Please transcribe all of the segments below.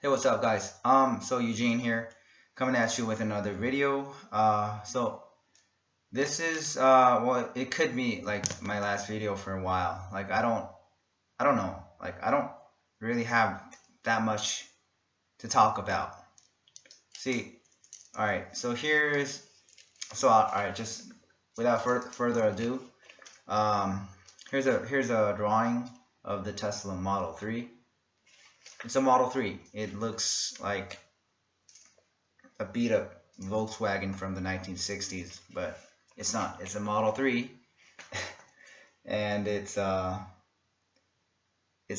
Hey, what's up, guys? So Eugene here, coming at you with another video. So this is well, it could be like my last video for a while. Like I don't know. Like I don't really have that much to talk about. See, all right. So all right. Just without further ado, um, here's a drawing of the Tesla Model 3. It's a Model 3. It looks like a beat up Volkswagen from the 1960s, but it's not. It's a Model 3, and it's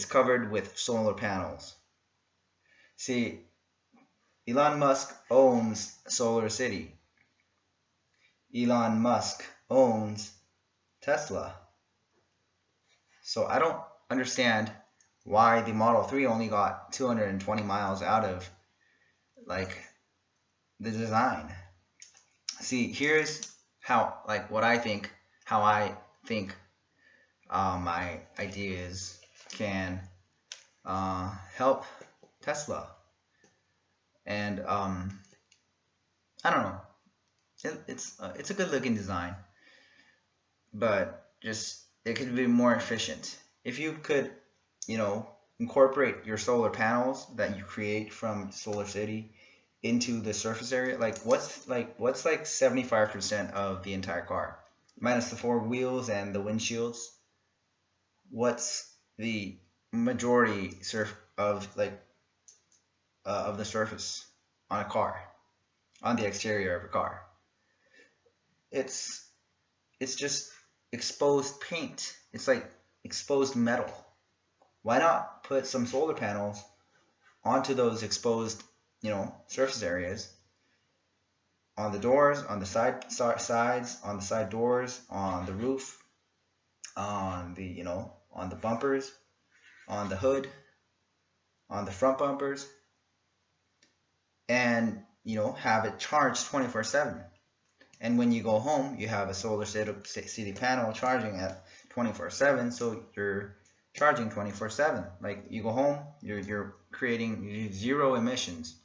covered with solar panels. See, Elon Musk owns Solar City. Elon Musk owns Tesla. So I don't understand why the Model 3 only got 220 miles out of like the design. See, here's how, like, how I think my ideas can help Tesla. And I don't know, it's a good looking design, but just it could be more efficient if you could, incorporate your solar panels that you create from Solar City into the surface area. Like what's like 75% of the entire car minus the four wheels and the windshields? What's the majority of the surface on a car, on the exterior of a car? It's just exposed paint. It's like exposed metal. Why not put some solar panels onto those exposed, surface areas, on the doors, on the sides, on the side doors, on the roof, on the, on the bumpers, on the hood, on the front bumpers, and, have it charged 24/7. And when you go home, you have a Solar City panel charging at 24/7, so you're charging 24/7. Like you go home, you're creating zero emissions.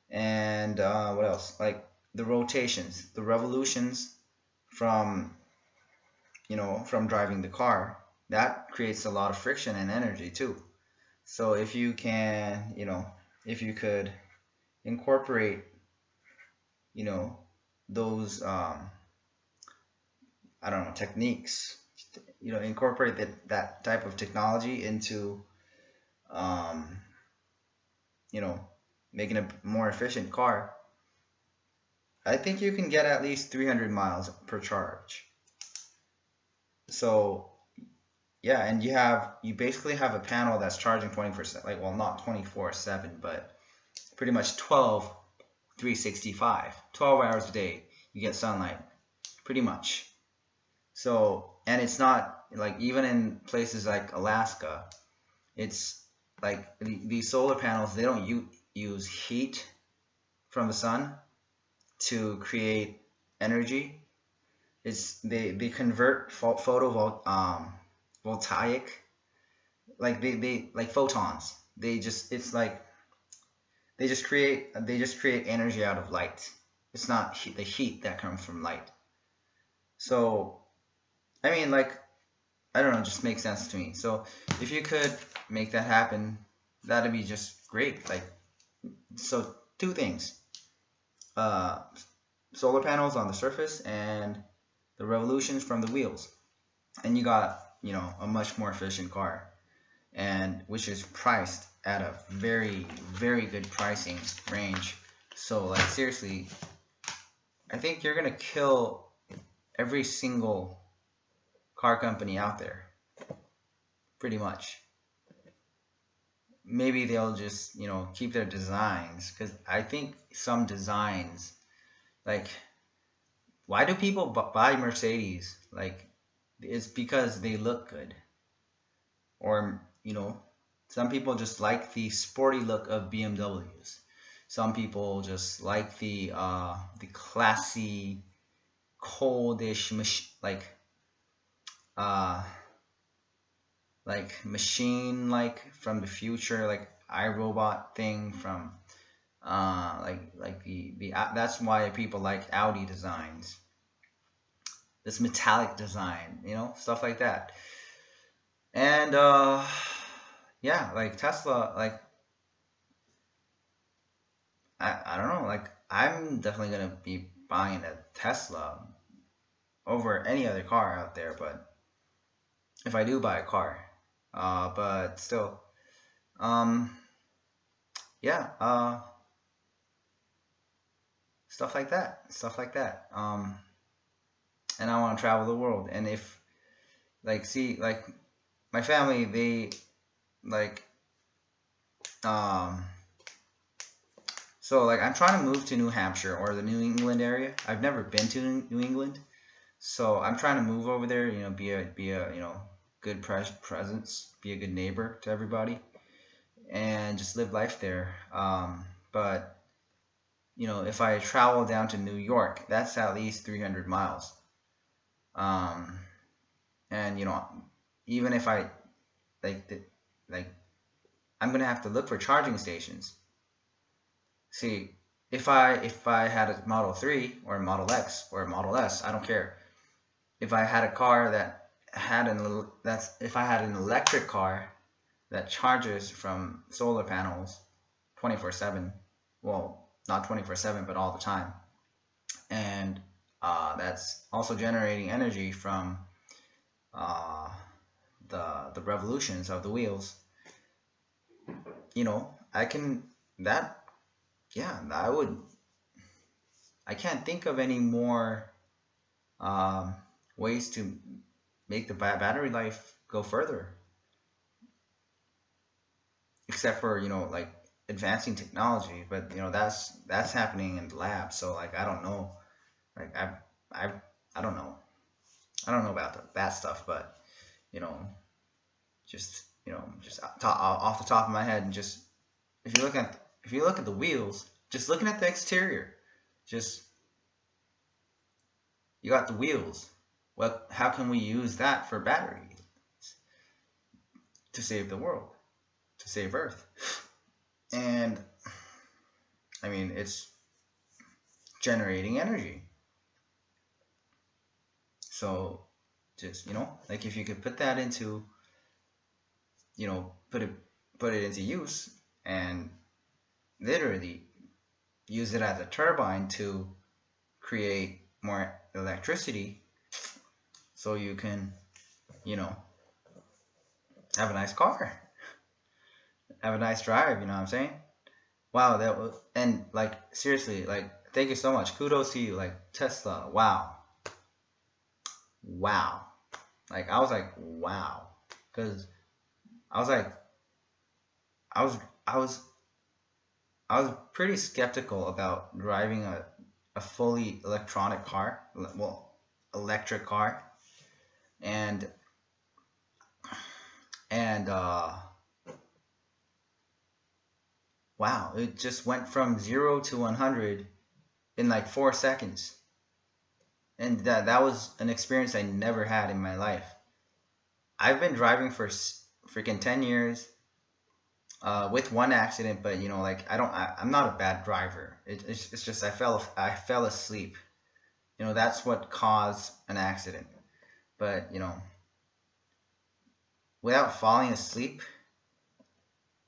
And what else? Like the rotations, the revolutions from from driving the car, that creates a lot of friction and energy too. So if you can, if you could incorporate, those I don't know, techniques, incorporate that type of technology into um, making a more efficient car, I think you can get at least 300 miles per charge. So yeah, and you basically have a panel that's charging 24/7, like, well, not 24/7, but pretty much 365, 12 hours a day you get sunlight, pretty much. So, and it's not like, even in places like Alaska, it's like these solar panels, they don't use heat from the sun to create energy. They convert voltaic, like they like photons. They just create energy out of light. It's not the heat that comes from light. So I mean, like, I don't know, it just makes sense to me. So if you could make that happen, that'd be just great. Like, so two things: solar panels on the surface and the revolutions from the wheels, and you got, a much more efficient car, and which is priced at a very, very good pricing range. So, like, seriously, I think you're gonna kill every single car company out there, pretty much. Maybe they'll just, keep their designs, because I think some designs, like, why do people buy Mercedes? Like, it's because they look good, or some people just like the sporty look of BMWs. Some people just like the classy, coldish, like like machine like from the future, like iRobot thing from like the that's why people like Audi designs, this metallic design, stuff like that. And yeah, like Tesla, like I don't know, like I'm definitely gonna be buying a Tesla over any other car out there, but if I do buy a car, but still, um, yeah, stuff like that. And I want to travel the world, and if like see like my family, they like um so like I'm trying to move to New Hampshire or the New England area. I've never been to New England, so I'm trying to move over there. Be a good presence, be a good neighbor to everybody, and just live life there. But if I travel down to New York, that's at least 300 miles. Um, and even if I like like I'm gonna have to look for charging stations. See, if I had a Model 3 or a Model X or a Model S, I don't care. If I had a car that had if I had an electric car that charges from solar panels 24/7, well, not 24/7, but all the time, and that's also generating energy from uh, the revolutions of the wheels. I can that yeah, I can't think of any more um, ways to make the battery life go further, except for like advancing technology. But that's happening in the lab. So like I don't know, like I I don't know, about that stuff. But you know just off the top of my head, and just if you look at the wheels, just looking at the exterior, just you got the wheels. Well, how can we use that for batteries to save the world, to save Earth? And I mean, it's generating energy. So just like if you could put that into put it into use and literally use it as a turbine to create more electricity, so you can have a nice car, have a nice drive. You know what I'm saying? Wow, that was, and like seriously, like thank you so much. Kudos to you, like Tesla. Wow, wow. Like I was like, wow, because I was like, I was, I was, I was pretty skeptical about driving a fully electronic car, well, electric car, and and wow, it just went from 0 to 100 in like 4 seconds, and that was an experience I never had in my life. I've been driving for freaking 10 years, with one accident, but like I'm not a bad driver. It's just I fell asleep. That's what caused an accident. But without falling asleep,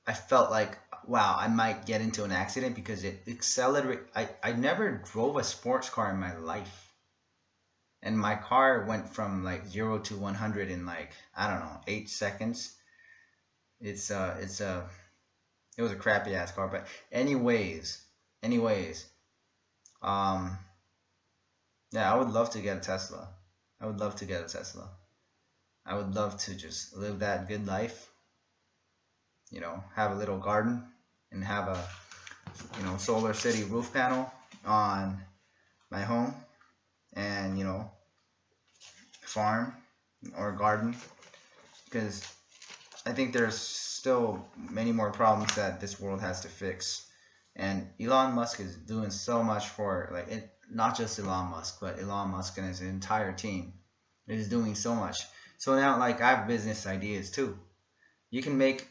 I felt like, wow, I might get into an accident because it accelerated. I never drove a sports car in my life, and my car went from like 0 to 100 in like, I don't know, 8 seconds. It was a crappy ass car, but anyways, um, yeah, I would love to get a Tesla. I would love to get a Tesla. I would love to just live that good life, have a little garden and have a, solar city roof panel on my home, and, farm or garden, because I think there's still many more problems that this world has to fix. And Elon Musk is doing so much for like it, not just Elon Musk, but Elon Musk and his entire team is doing so much. So now like I have business ideas too. You can make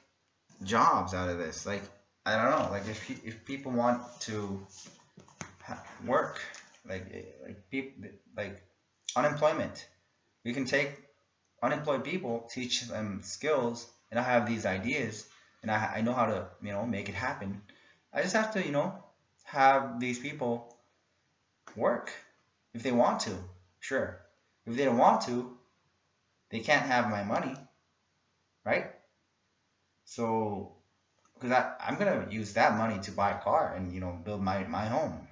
jobs out of this. Like, I don't know, like if people want to work, like people, like unemployment, we can take unemployed people, teach them skills, and I have these ideas, and I know how to, make it happen. I just have to, have these people work if they want to. Sure. If they don't want to, they can't have my money, right? So, because I'm gonna use that money to buy a car and build my home.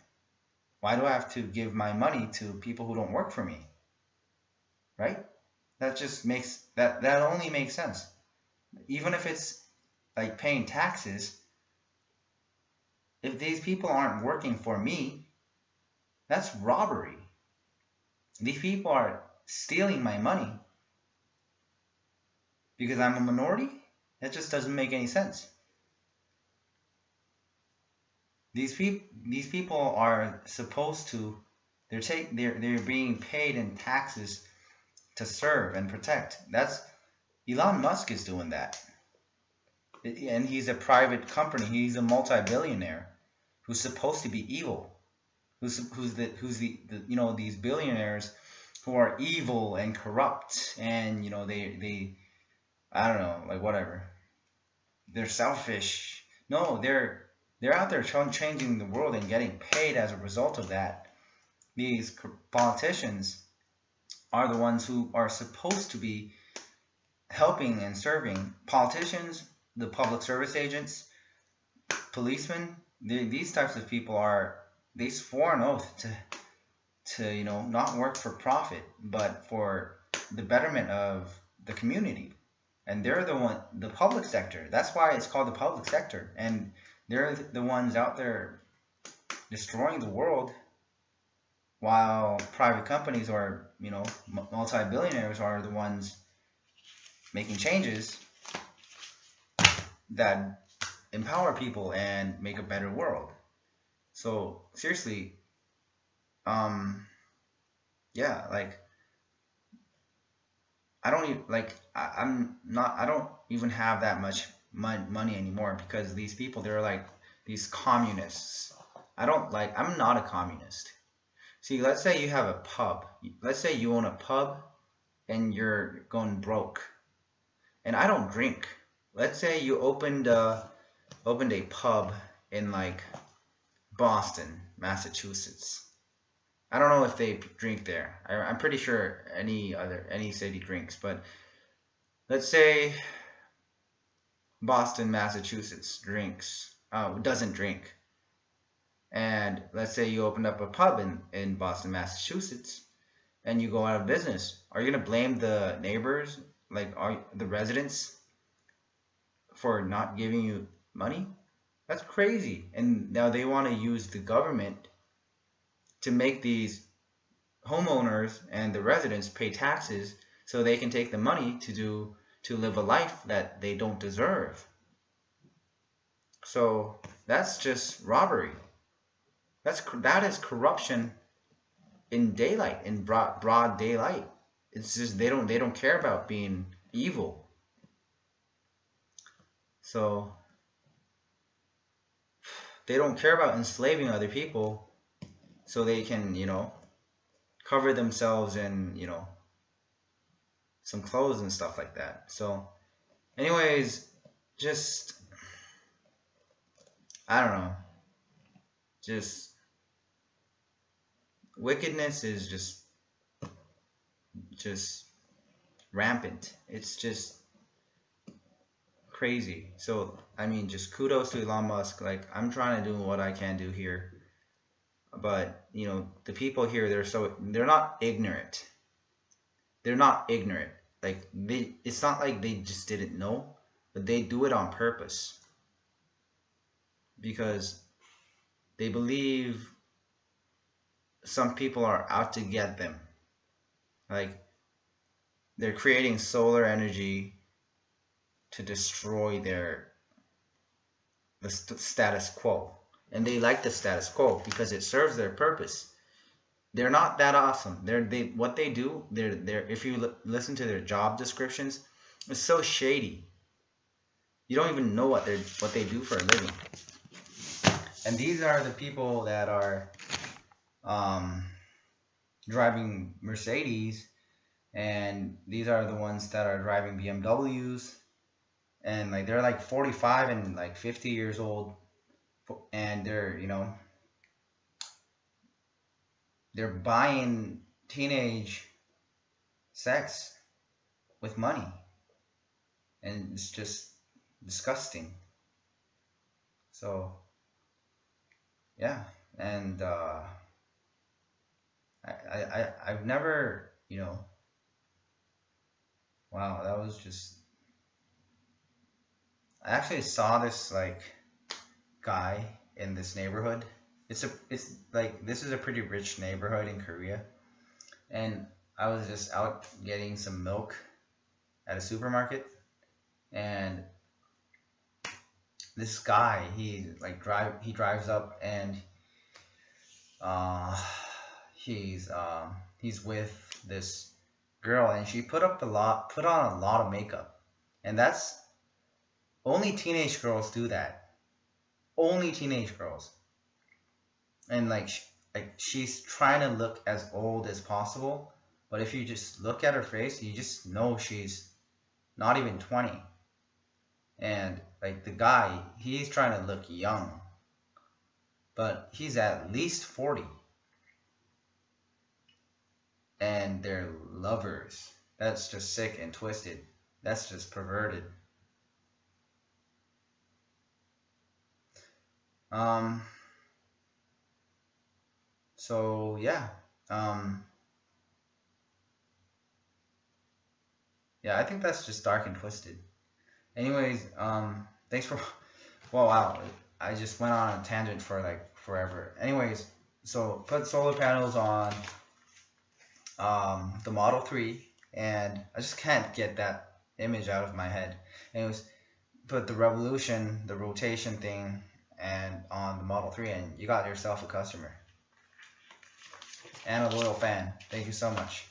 Why do I have to give my money to people who don't work for me, right? That just makes that only makes sense. Even if it's like paying taxes, if these people aren't working for me, that's robbery. These people are stealing my money because I'm a minority. That just doesn't make any sense. These people are supposed to, they're being paid in taxes to serve and protect. That's Elon Musk is doing that, and he's a private company. He's a multi-billionaire who's supposed to be evil. Who's the these billionaires who are evil and corrupt, and they I don't know, like whatever. They're selfish. No, they're out there changing the world and getting paid as a result of that. These politicians are the ones who are supposed to be helping and serving. Politicians, the public service agents, policemen, these types of people they swore an oath to not work for profit, but for the betterment of the community. And they're the public sector. That's why it's called the public sector. And they're the ones out there destroying the world, while private companies or multi-billionaires are the ones making changes that empower people and make a better world. So seriously, yeah, like I don't even I don't even have that much money anymore, because these people, they're like these communists. I'm not a communist. See, let's say you have a pub. Let's say you own a pub and you're going broke. And I don't drink. Let's say you opened a pub in like Boston, Massachusetts. I don't know if they drink there. I'm pretty sure any city drinks, but let's say Boston, Massachusetts doesn't drink. And let's say you opened up a pub in Boston, Massachusetts, and you go out of business. Are you gonna blame the neighbors, are the residents, for not giving you money? That's crazy. And now they want to use the government to make these homeowners and the residents pay taxes so they can take the money to live a life that they don't deserve. So that's just robbery. That is corruption in daylight, in broad daylight. It's just they don't care about being evil. So they don't care about enslaving other people so they can, cover themselves in, some clothes and stuff like that. So anyways, just I don't know. Just wickedness is just rampant. It's just crazy. So I mean, just kudos to Elon Musk. Like, I'm trying to do what I can do here, but the people here, they're not ignorant. They're not ignorant. Like, it's not like they just didn't know, but they do it on purpose because they believe some people are out to get them. Like, they're creating solar energy to destroy the status quo. And they like the status quo because it serves their purpose. They're not that awesome. What they do, if you listen to their job descriptions, it's so shady. You don't even know what they do for a living. And these are the people that are um, driving Mercedes, and these are the ones that are driving BMWs, and like they're like 45 and like 50 years old, and they're buying teenage sex with money, and it's just disgusting. So yeah, and I've never, wow, that was just. I actually saw this like guy in this neighborhood. It's like this is a pretty rich neighborhood in Korea, and I was just out getting some milk at a supermarket, and this guy he drives up, and uh he's with this girl, and she put on a lot of makeup, and that's only teenage girls do that. Only teenage girls. And she's trying to look as old as possible, but if you just look at her face, you just know she's not even 20. And like the guy, he's trying to look young, but he's at least 40, and they're lovers. That's just sick and twisted. That's just perverted. Um, so yeah. Um, yeah, I think that's just dark and twisted. Anyways, thanks for. Well, wow, I just went on a tangent for like forever. Anyways, so put solar panels on the Model 3, and I just can't get that image out of my head. Anyways, put the revolution, the rotation thing, and on the Model 3, and you got yourself a customer and a loyal fan. Thank you so much.